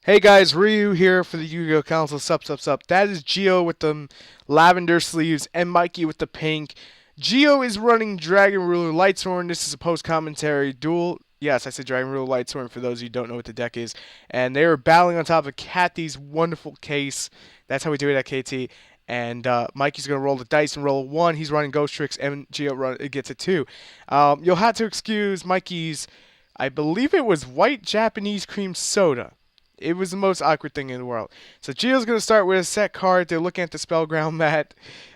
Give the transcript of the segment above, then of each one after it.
Hey guys, Ryu here for the Yu-Gi-Oh! Council. Sup. That is Geo with the lavender sleeves and Mikey with the pink. Geo is running Dragon Ruler Lightsworn. This is a post-commentary duel. Yes, I said Dragon Ruler Lightsworn for those of you who don't know what the deck is. And they were battling on top of Kathy's wonderful case. That's how we do it at KT. And Mikey's going to roll the dice and roll a 1. He's running Ghostricks, and Geo gets a 2. You'll have to excuse Mikey's, I believe it was white Japanese cream soda. It was the most awkward thing in the world. So Geo's going to start with a set card. They're looking at the Spellground mat.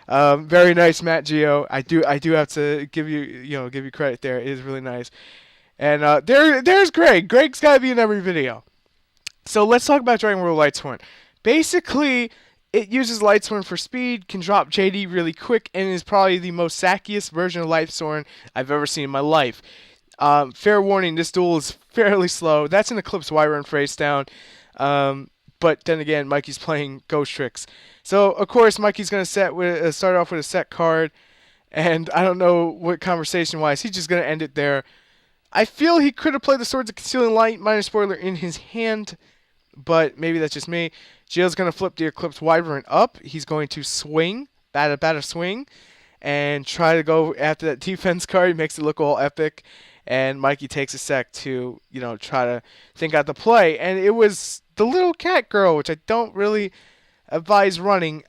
Very nice mat, Geo. I do have to give you credit there. It is really nice. And there's Greg. Greg's got to be in every video. So let's talk about Dragon World Lightsworn. Basically, it uses Lightsworn for speed, can drop JD really quick, and is probably the most sackiest version of Lightsworn I've ever seen in my life. Fair warning, this duel is fairly slow. That's an Eclipse Wyvern face down. But then again, Mikey's playing Ghostricks. So, of course, Mikey's going to start off with a set card. And I don't know what conversation-wise. He's just going to end it there. I feel he could have played the Swords of Concealing Light, minor spoiler, in his hand. But maybe that's just me. Gio's going to flip the Eclipse Wyvern up. He's going to swing, bat a swing, and try to go after that defense card. He makes it look all epic. And Mikey takes a sec to, try to think out the play. And it was the little cat girl, which I don't really advise running.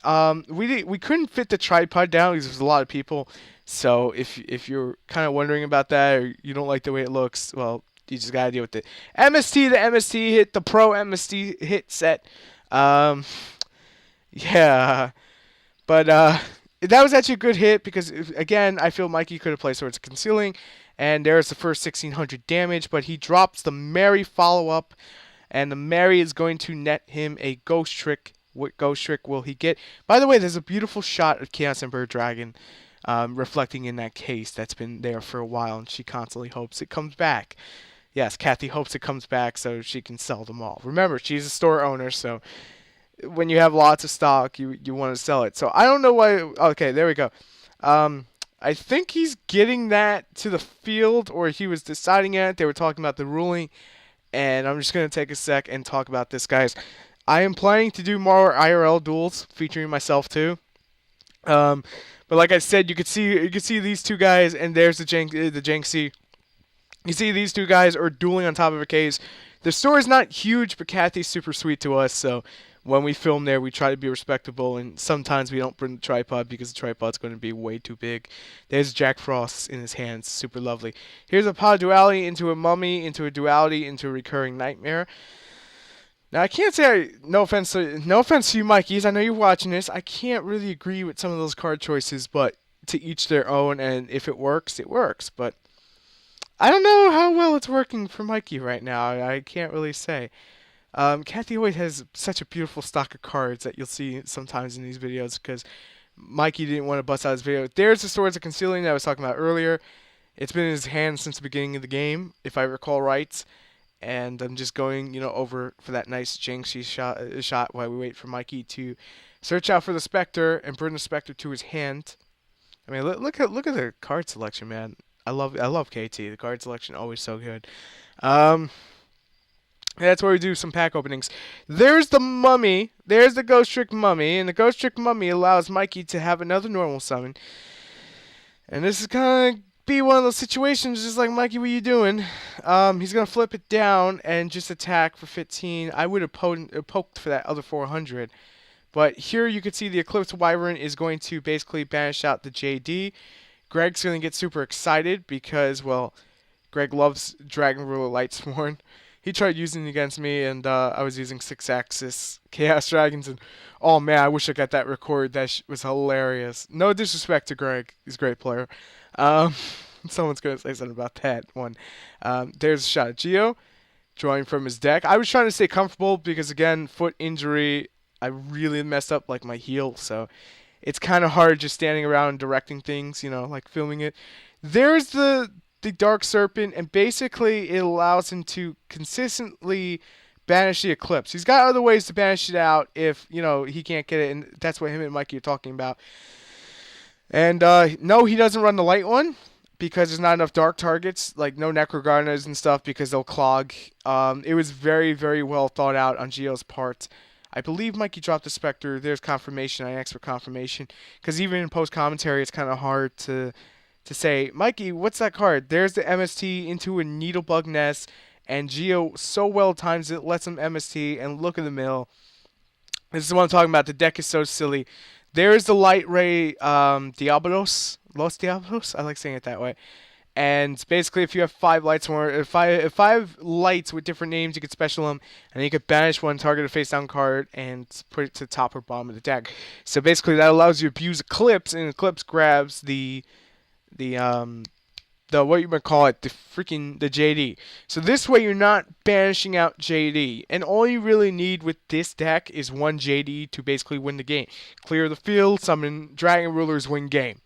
We couldn't fit the tripod down because there's a lot of people. So if you're kind of wondering about that or you don't like the way it looks, well, you just gotta deal with it. MST, the MST hit, the Pro MST hit set. Yeah, but that was actually a good hit because again, I feel Mikey could have played Swords of Concealing. And there's the first 1600 damage, but he drops the Mary follow-up, and the Mary is going to net him a Ghost Trick. What Ghost Trick will he get? By the way, there's a beautiful shot of Chaos Emperor Dragon reflecting in that case that's been there for a while, and she constantly hopes it comes back. Yes, Kathy hopes it comes back so she can sell them all. Remember, she's a store owner, so when you have lots of stock, you want to sell it. So I don't know why. Okay, there we go. I think he's getting that to the field, or he was deciding it. They were talking about the ruling, and I'm just going to take a sec and talk about this, guys. I am planning to do more IRL duels featuring myself too. But like I said, you could see these two guys, and there's the Janksy. You see these two guys are dueling on top of a case. The store is not huge, but Kathy's super sweet to us, so when we film there, we try to be respectable, and sometimes we don't bring the tripod because the tripod's going to be way too big. There's Jack Frost in his hands, super lovely. Here's a pod duality into a mummy, into a duality, into a recurring nightmare. Now I can't say no offense to you, Mikey's. I know you're watching this. I can't really agree with some of those card choices, but to each their own. And if it works, it works. But I don't know how well it's working for Mikey right now. I can't really say. Kathy always has such a beautiful stock of cards that you'll see sometimes in these videos because Mikey didn't want to bust out his video. There's the Swords of Concealing that I was talking about earlier. It's been in his hand since the beginning of the game, if I recall right. And I'm just going, over for that nice Janksy shot while we wait for Mikey to search out for the Spectre and bring the Spectre to his hand. I mean, look at the card selection, man. I love KT. The card selection always so good. That's where we do some pack openings. There's the mummy. There's the Ghost Trick mummy. And the Ghost Trick mummy allows Mikey to have another normal summon. And this is going to be one of those situations just like, Mikey, what are you doing? He's going to flip it down and just attack for 15. I would have poked for that other 400. But here you can see the Eclipse Wyvern is going to basically banish out the JD. Greg's going to get super excited because, well, Greg loves Dragon Ruler Lightsworn. He tried using it against me, and I was using 6-axis Chaos Dragons, and oh man, I wish I got that record. That was hilarious. No disrespect to Greg, he's a great player. Someone's gonna say something about that one. There's a shot at Geo, drawing from his deck. I was trying to stay comfortable because again, foot injury. I really messed up like my heel, so it's kind of hard just standing around and directing things, like filming it. There's the Dark Serpent, and basically it allows him to consistently banish the Eclipse. He's got other ways to banish it out if, he can't get it, and that's what him and Mikey are talking about. And no, he doesn't run the light one because there's not enough dark targets, like no Necrogarnas and stuff, because they'll clog. It was very, very well thought out on Geo's part. I believe Mikey dropped the Spectre. There's confirmation. I asked for confirmation. Because even in post commentary, it's kind of hard to say, Mikey, what's that card? There's the MST into a Needlebug Nest, and Geo so well times it, lets him MST, and look at the mill. This is what I'm talking about. The deck is so silly. There's the Light Ray Diablos. Los Diablos? I like saying it that way. And basically, if you have five lights with different names, you could special them, and then you could banish one, target a face-down card, and put it to the top or bottom of the deck. So basically, that allows you to abuse Eclipse, and Eclipse grabs the what you might call it, the JD. So this way, you're not banishing out JD, and all you really need with this deck is one JD to basically win the game. Clear the field, summon Dragon Rulers, win game.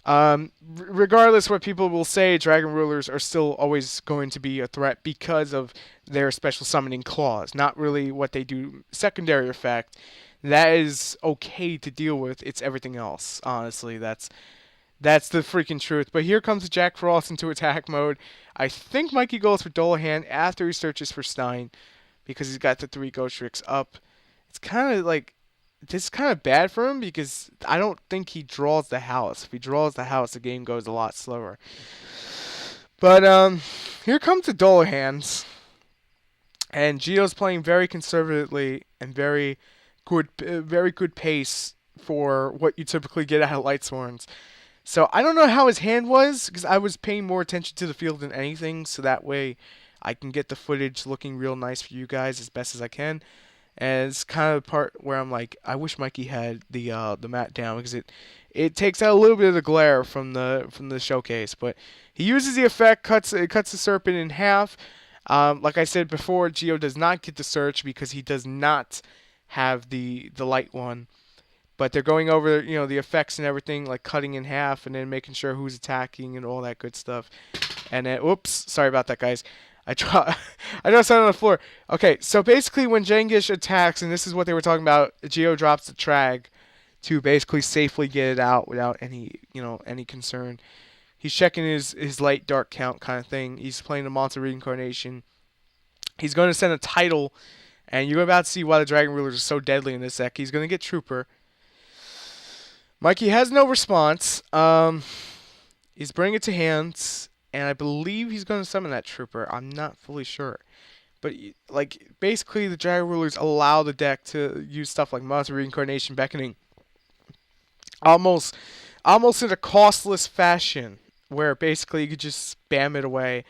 Regardless what people will say, Dragon Rulers are still always going to be a threat because of their special summoning clause. Not really what they do secondary effect. That is okay to deal with. It's everything else. Honestly, that's the freaking truth. But here comes Jack Frost into attack mode. I think Mikey goes for Dullahan after he searches for Stein because he's got the 3 Ghostricks up. It's kind of like, this is kind of bad for him because I don't think he draws the house. If he draws the house, the game goes a lot slower. But here comes the Dullahans. And Geo's playing very conservatively and very good pace for what you typically get out of Lightsworns. So I don't know how his hand was, because I was paying more attention to the field than anything, so that way I can get the footage looking real nice for you guys as best as I can. And it's kind of the part where I'm like, I wish Mikey had the mat down, because it takes out a little bit of the glare from the showcase. But he uses the effect, it cuts the serpent in half. Like I said before, Geo does not get the search because he does not have the light one. But they're going over, the effects and everything, like cutting in half and then making sure who's attacking and all that good stuff. And then, oops, sorry about that, guys. I dropped something on the floor. Okay, so basically when Jengish attacks, and this is what they were talking about, Geo drops the Trag to basically safely get it out without any concern. He's checking his light dark count kind of thing. He's playing a monster reincarnation. He's going to send a title, and you're about to see why the Dragon Rulers are so deadly in this deck. He's going to get Trooper. Mikey has no response. He's bringing it to hands, and I believe he's going to summon that Trooper. I'm not fully sure. But, basically the Dragon Rulers allow the deck to use stuff like Monster Reincarnation, Beckoning, almost in a costless fashion, where basically you could just spam it away.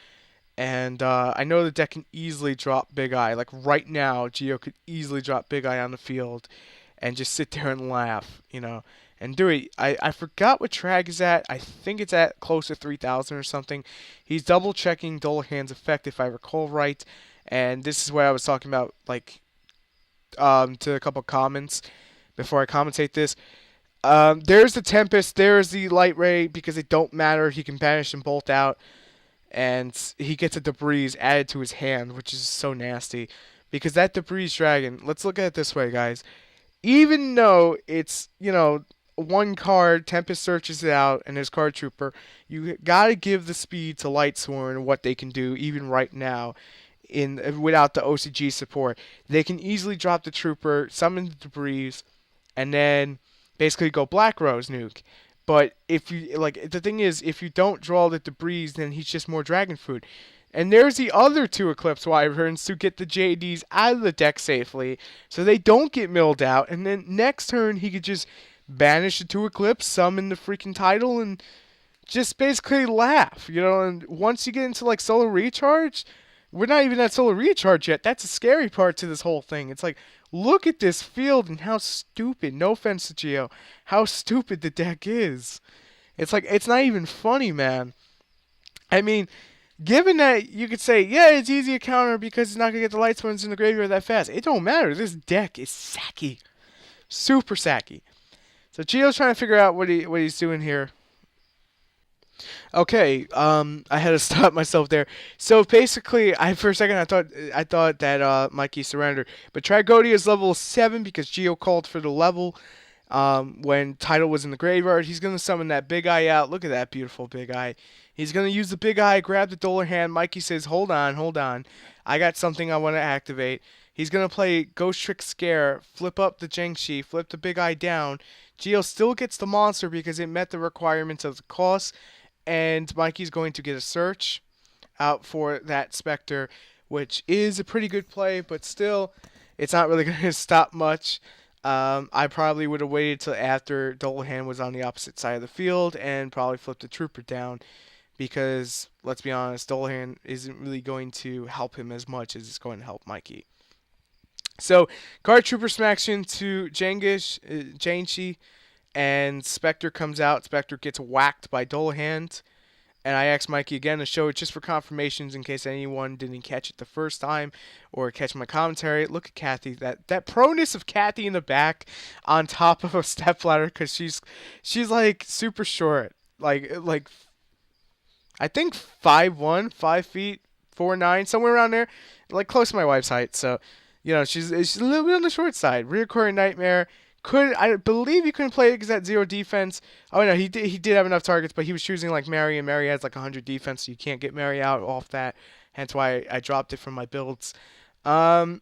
And I know the deck can easily drop Big Eye. Like right now, Geo could easily drop Big Eye on the field and just sit there and laugh, and do it. I forgot what Trag is at. I think it's at close to 3,000 or something. He's double checking Dullahan's effect if I recall right. And this is what I was talking about, to a couple comments before I commentate this. There's the Tempest, there's the Light Ray, because it don't matter. He can banish and bolt out. And he gets a Debris added to his hand, which is so nasty. Because that Debris Dragon, let's look at it this way, guys. Even though it's, one card, Tempest searches it out, and there's Card Trooper, you gotta give the speed to Lightsworn what they can do, even right now, without the OCG support. They can easily drop the Trooper, summon the Debris, and then basically go Black Rose nuke. But if you, the thing is, if you don't draw the Debris, then he's just more Dragon Food. And there's the other 2 Eclipse Wyverns to get the JDs out of the deck safely, so they don't get milled out. And then next turn, he could just banish the 2 Eclipse, summon the freaking title, and just basically laugh, And once you get into, Solar Recharge, we're not even at Solar Recharge yet. That's a scary part to this whole thing. It's like, look at this field and how stupid, no offense to Geo, how stupid the deck is. It's like, it's not even funny, man. I mean, given that you could say, yeah, it's easy to counter because it's not going to get the Lightsworns in the graveyard that fast. It don't matter. This deck is sacky. Super sacky. So Geo's trying to figure out what he's doing here. Okay, I had to stop myself there. So basically, for a second I thought that Mikey surrendered, but Tragodia is level 7 because Geo called for the level. when Tidal was in the graveyard. He's going to summon that Big Eye out. Look at that beautiful Big Eye. He's going to use the Big Eye, grab the Dollar Hand. Mikey says, hold on, hold on. I got something I want to activate. He's going to play Ghostricks Scare, flip up the Jengshi, flip the Big Eye down. Geo still gets the monster because it met the requirements of the cost, and Mikey's going to get a search out for that Spectre, which is a pretty good play, but still, it's not really going to stop much. I probably would have waited till after Dolahan was on the opposite side of the field and probably flipped the Trooper down because, let's be honest, Dolahan isn't really going to help him as much as it's going to help Mikey. So, Guard Trooper smacks into Janshi, and Spectre comes out. Spectre gets whacked by Dolahan. And I asked Mikey again to show it just for confirmations in case anyone didn't catch it the first time or catch my commentary. Look at Kathy, that proness of Kathy in the back on top of a stepladder because she's like super short, like I think 5'1", 5 feet 4'9", somewhere around there, like close to my wife's height. So, she's a little bit on the short side. Reoccurring Nightmare. I believe you couldn't play it because at 0 defense. Oh no, he did have enough targets, but he was choosing like Mary, and Mary has like 100 defense, so you can't get Mary out off that. Hence why I dropped it from my builds. Kind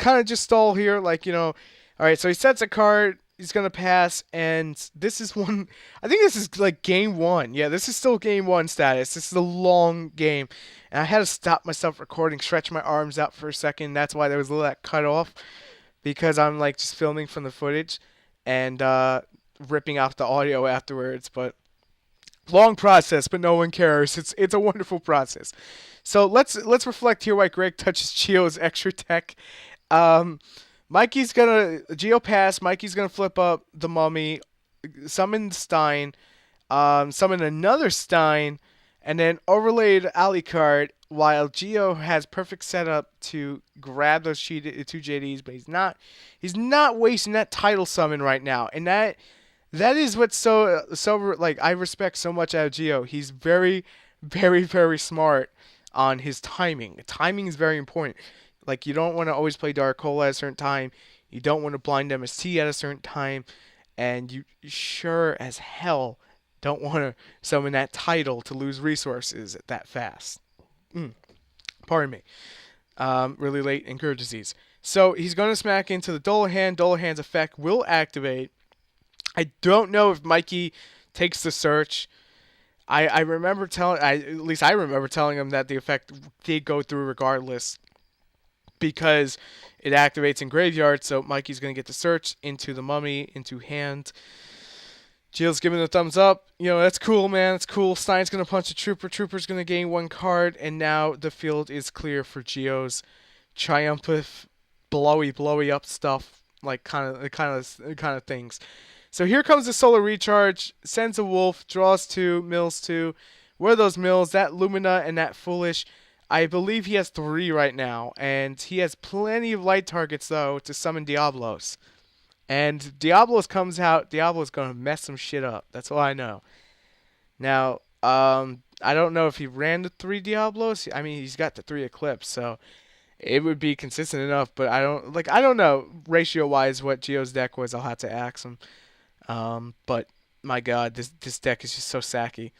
of just stall here, all right. So he sets a card. He's gonna pass, and this is one. I think this is like game 1. Yeah, this is still game 1 status. This is a long game, and I had to stop myself recording, stretch my arms out for a second. That's why there was a little that cut off. Because I'm like just filming from the footage and ripping out the audio afterwards. But long process, but no one cares. It's a wonderful process. So let's reflect here while Greg touches Geo's extra tech. Mikey's gonna Geo pass. Mikey's gonna flip up the Mummy, summon Stein, summon another Stein, and then overlay the alley card. While Geo has perfect setup to grab those two JDs, but he's not wasting that title summon right now, and that is what's so like I respect so much out of Geo. He's very, very, very smart on his timing. Timing is very important. Like you don't want to always play Dark Hole at a certain time. You don't want to blind MST at a certain time, and you sure as hell don't want to summon that title to lose resources that fast. Pardon me. Really late incur disease. So he's going to smack into the Dolahan. Dolahan's effect will activate. I don't know if Mikey takes the search. I remember at least I remember telling him that the effect did go through regardless because it activates in graveyard. So Mikey's going to get the search into the Mummy, into hand. Geo's giving the thumbs up. That's cool, man. That's cool. Stein's going to punch a Trooper. Trooper's going to gain 1 card. And now the field is clear for Geo's triumphant, blowy up stuff. Like, kind of things. So here comes the Solar Recharge. Sends a Wolf. Draws 2. Mills 2. What are those mills? That Lumina and that Foolish. I believe he has 3 right now. And he has plenty of light targets, though, to summon Diablos. And Diablos comes out. Diablos going to mess some shit up. That's all I know. Now, I don't know if he ran the 3 Diablos. I mean, he's got the 3 Eclipse, so it would be consistent enough. But I don't know ratio-wise what Geo's deck was. I'll have to ask him. But my God, this deck is just so sacky.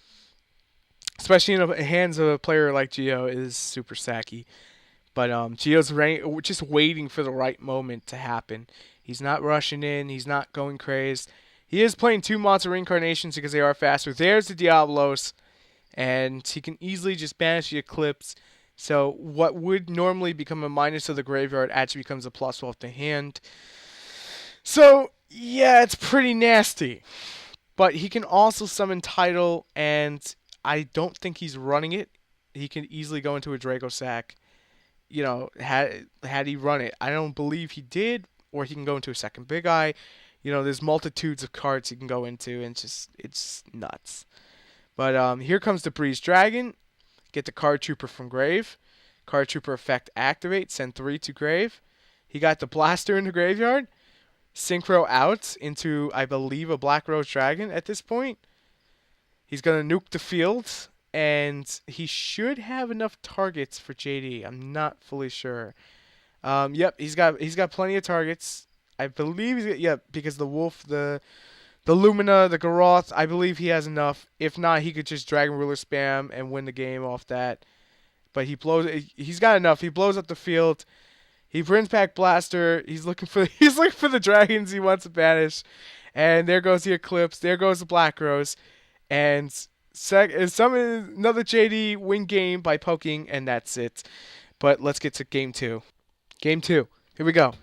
Especially in the hands of a player like Geo, it is super sacky. But Geo's just waiting for the right moment to happen. He's not rushing in. He's not going crazed. He is playing 2 monster reincarnations because they are faster. There's the Diablos. And he can easily just banish the Eclipse. So what would normally become a minus of the graveyard actually becomes a plus off the hand. So, yeah, it's pretty nasty. But he can also summon Tidal, and I don't think he's running it. He can easily go into a Draco Sack. Had he run it. I don't believe he did. Or he can go into a second Big Eye. There's multitudes of cards he can go into, and it's nuts. But here comes the Breeze Dragon. Get the Card Trooper from grave. Card Trooper effect activate. Send 3 to grave. He got the Blaster in the graveyard. Synchro out into, I believe, a Black Rose Dragon at this point. He's going to nuke the field, and he should have enough targets for JD. I'm not fully sure. Yep, he's got plenty of targets. I believe yeah, because the wolf, the Lumina, the Garoth, I believe he has enough. If not, he could just Dragon Ruler spam and win the game off that. But he's got enough. He blows up the field. He brings back Blaster. He's looking for the dragons he wants to banish. And there goes the Eclipse. There goes the Black Rose. And summon another JD win game by poking, and that's it. But let's get to game two. Game two. Here we go.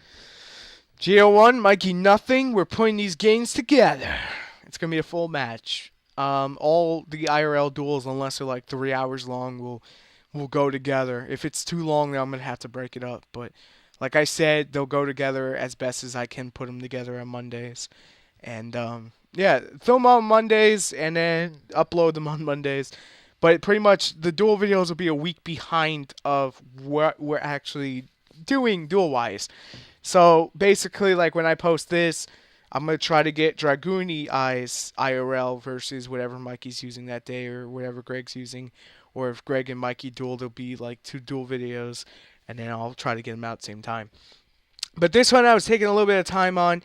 GO1, Mikey nothing. We're putting these games together. It's going to be a full match. All the IRL duels, unless they're like 3 hours long, will go together. If it's too long, then I'm going to have to break it up. But like I said, they'll go together as best as I can put them together on Mondays. And yeah, film on Mondays and then upload them on Mondays. But pretty much the duel videos will be a week behind of what we're actually doing duel-wise. So basically, like when I post this, I'm going to try to get Dragoony Eyes IRL versus whatever Mikey's using that day or whatever Greg's using. Or if Greg and Mikey duel, there'll be like 2 duel videos. And then I'll try to get them out at the same time. But this one I was taking a little bit of time on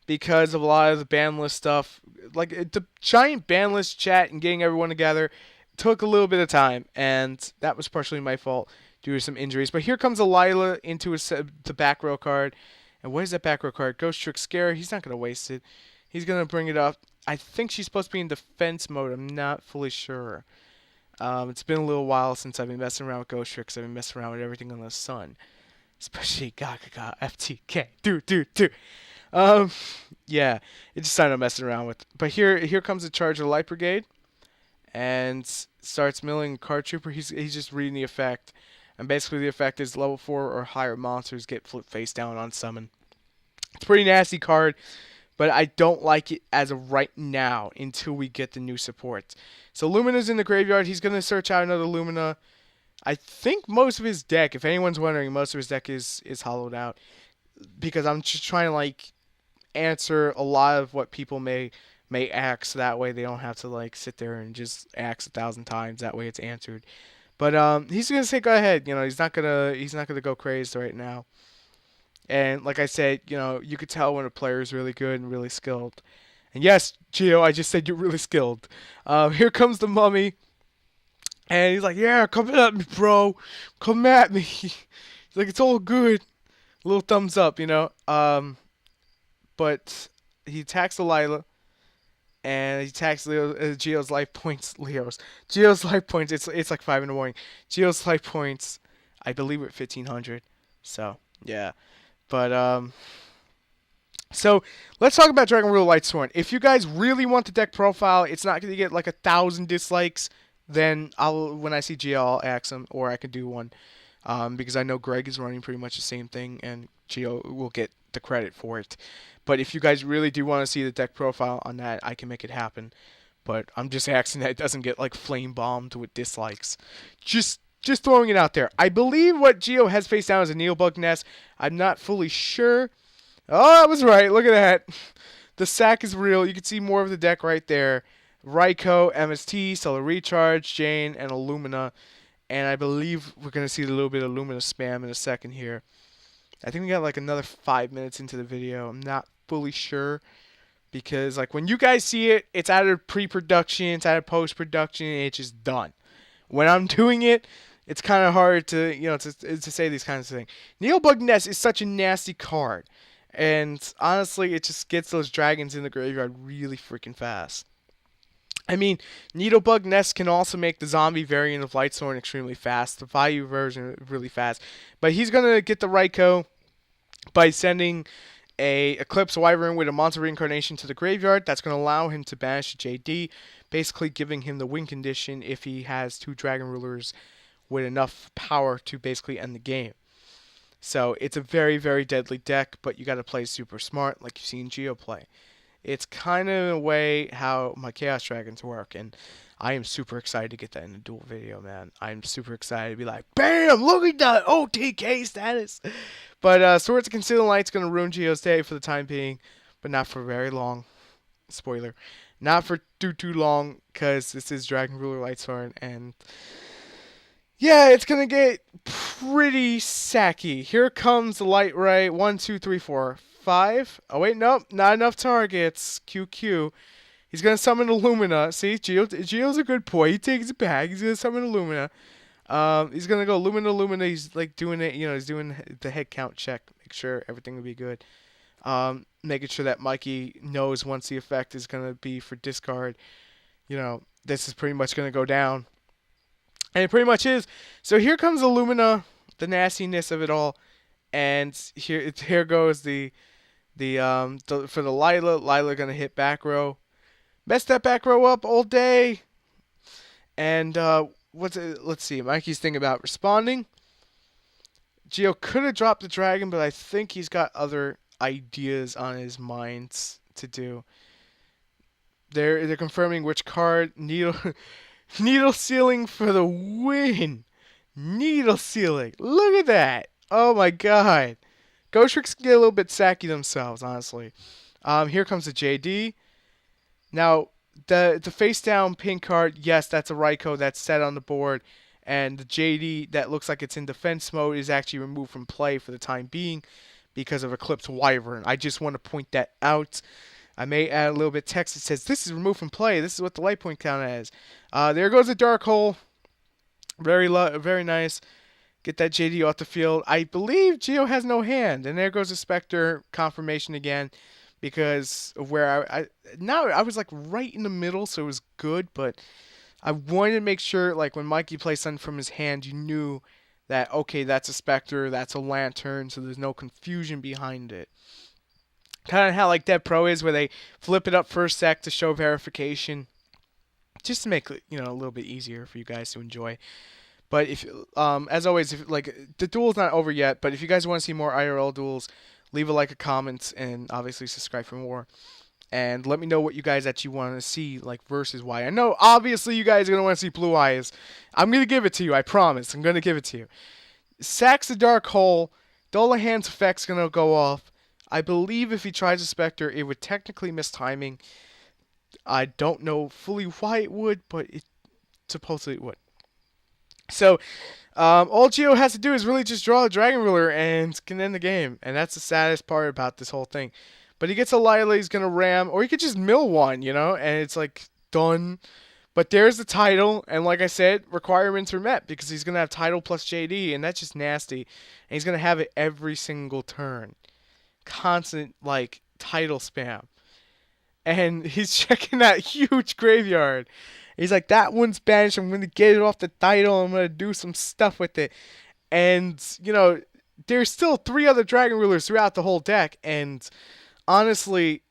because of a lot of the ban list stuff. Like the giant ban list chat and getting everyone together took a little bit of time. And that was partially my fault due to some injuries. But here comes Lila into the back row card. And what is that back row card? Ghostricks Scare. He's not going to waste it. He's going to bring it up. I think she's supposed to be in defense mode. I'm not fully sure. It's been a little while since I've been messing around with Ghostricks. I've been messing around with everything under the sun. Especially Gaga, FTK. Dude. Yeah. It's just something I'm messing around with. But here comes the charge of the Light Brigade. And starts milling Card Trooper. He's just reading the effect. And basically the effect is level 4 or higher monsters get flipped face down on summon. It's a pretty nasty card, but I don't like it as of right now until we get the new support. So Lumina's in the graveyard. He's going to search out another Lumina. I think most of his deck, if anyone's wondering, most of his deck is hollowed out. Because I'm just trying to like answer a lot of what people may ask. That way they don't have to like sit there and just ask 1,000 times. That way it's answered. But he's gonna say go ahead. You know, he's not gonna go crazy right now. And like I said, you know, you could tell when a player is really good and really skilled. And yes, Gio, I just said you're really skilled. Here comes the mummy, and he's like, "Yeah, come at me, bro. Come at me." He's like, "It's all good." A little thumbs up, you know. But he attacks Delilah. And he attacks Geo's life points. Geo's life points. It's like 5 in the morning. Geo's life points, I believe, at 1,500. So yeah, but so let's talk about Dragon Ruler Lightsworn. If you guys really want the deck profile, it's not gonna get like 1,000 dislikes. Then when I see Geo, I'll ask him, or I could do one, because I know Greg is running pretty much the same thing, and Geo will get the credit for it. But if you guys really do want to see the deck profile on that, I can make it happen. But I'm just asking that it doesn't get like flame bombed with dislikes. Just throwing it out there. I believe what Geo has face down is a Neobug Nest. I'm not fully sure. Oh, I was right. Look at that. The sack is real. You can see more of the deck right there. Raikou, MST, Solar Recharge, Jane, and Illumina. And I believe we're going to see a little bit of Illumina spam in a second here. I think we got like another 5 minutes into the video. I'm not fully sure because like when you guys see it, it's out of pre-production, it's out of post-production, and it's just done. When I'm doing it, it's kind of hard to to say these kinds of things. Neobug Nest is such a nasty card, and honestly, it just gets those dragons in the graveyard really freaking fast. I mean, Needlebug Nest can also make the zombie variant of Lightsworn extremely fast, the Vayu version really fast. But he's going to get the Raikou by sending a Eclipse Wyvern with a monster reincarnation to the graveyard. That's going to allow him to banish JD, basically giving him the win condition if he has 2 Dragon Rulers with enough power to basically end the game. So it's a very, very deadly deck, but you got to play super smart like you've seen Geo play. It's kind of in a way how my Chaos Dragons work, and I am super excited to get that in a duel video, man. I'm super excited to be like, BAM! Look at that OTK status! But Swords of Concealing Light's going to ruin Geo's day for the time being, but not for very long. Spoiler. Not for too long, because this is Dragon Ruler Lightsworn, and Yeah, it's gonna get pretty sacky. Here comes the light ray. 1, 2, 3, 4, 5. Oh wait, nope, not enough targets. QQ. He's gonna summon Illumina. See, Geo's a good boy. He takes it back. He's gonna summon Illumina. He's gonna go Lumina. He's like doing it. He's doing the head count check. Make sure everything will be good. Making sure that Mikey knows once the effect is gonna be for discard. This is pretty much gonna go down. And it pretty much is. So here comes Illumina, the nastiness of it all, and here goes for the Lila gonna hit back row, mess that back row up all day, and let's see, Mikey's thinking about responding. Geo could have dropped the dragon, but I think he's got other ideas on his mind to do. They're confirming which card. Needle sealing for the win. Needle sealing. Look at that. Oh my god. Ghostricks get a little bit sacky themselves, honestly. Here comes the JD. Now, the face down pink card, yes, that's a Raikou that's set on the board. And the JD that looks like it's in defense mode is actually removed from play for the time being because of Eclipse Wyvern. I just want to point that out. I may add a little bit of text that says this is removed from play. This is what the light point count is. There goes the Dark Hole. Very nice. Get that JD off the field. I believe Geo has no hand. And there goes the Spectre confirmation again because of where I was like right in the middle, so it was good, but I wanted to make sure like when Mikey plays something from his hand, you knew that okay, that's a Spectre, that's a Lantern, so there's no confusion behind it. Kind of how like Dead Pro is, where they flip it up first sec to show verification, just to make it a little bit easier for you guys to enjoy. But if as always, if like the duel's not over yet, but if you guys want to see more IRL duels, leave a like, a comment, and obviously subscribe for more. And let me know what you guys actually want to see, like versus why. I know obviously you guys are gonna want to see Blue Eyes. I'm gonna give it to you. I promise. I'm gonna give it to you. Sacks the Dark Hole. Dullahan's effect's gonna go off. I believe if he tries a Spectre, it would technically miss timing. I don't know fully why it would, but it supposedly would. So, all Geo has to do is really just draw a Dragon Ruler and can end the game. And that's the saddest part about this whole thing. But he gets a Lila, he's going to ram, or he could just mill one, and it's like done. But there's the title, and like I said, requirements are met because he's going to have title plus JD, and that's just nasty. And he's going to have it every single turn. Constant, like, title spam. And he's checking that huge graveyard. He's like, that one's banished. I'm going to get it off the title. I'm going to do some stuff with it. And, there's still 3 other Dragon Rulers throughout the whole deck. And honestly,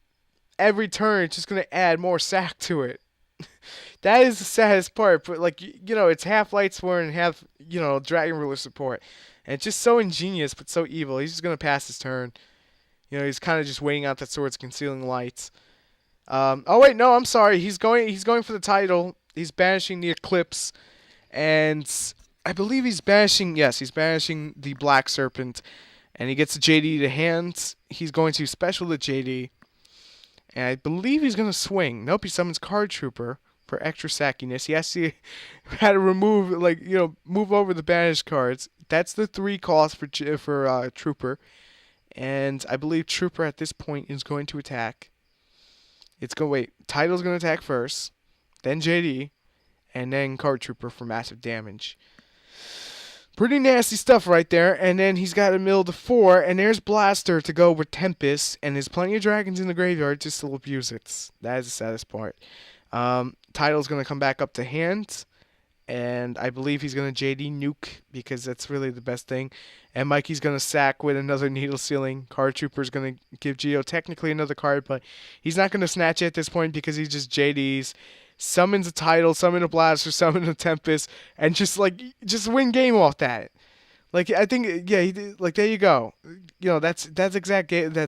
every turn it's just going to add more sack to it. That is the saddest part. But, like, it's half Lightsworn and half, Dragon Ruler support. And it's just so ingenious but so evil. He's just going to pass his turn. He's kind of just waiting out that Sword's Concealing Lights. Oh wait, no, I'm sorry. He's going for the title. He's banishing the Eclipse, and I believe he's banishing the Black Serpent, and he gets the JD to hand. He's going to special the JD, and I believe he's going to swing. Nope, he summons Card Trooper for extra sackiness. He has to had to remove move over the banished cards. That's the 3 cost for Trooper, and I believe Trooper at this point is going to attack. Title's going to attack first, then JD, and then Card Trooper for massive damage. Pretty nasty stuff right there. And then he's got a mill to 4, and there's Blaster to go with Tempest, and there's plenty of dragons in the graveyard to still abuse it. That is the saddest part. Title's going to come back up to hand, and I believe he's going to JD nuke because that's really the best thing. And Mikey's going to sack with another Needle Sealing. Card Trooper's going to give Geo technically another card, but he's not going to snatch it at this point because he just JDs, summons a Title, summon a Blaster, summon a Tempest, and just win game off that. Like, I think, yeah, there you go. That's exact game.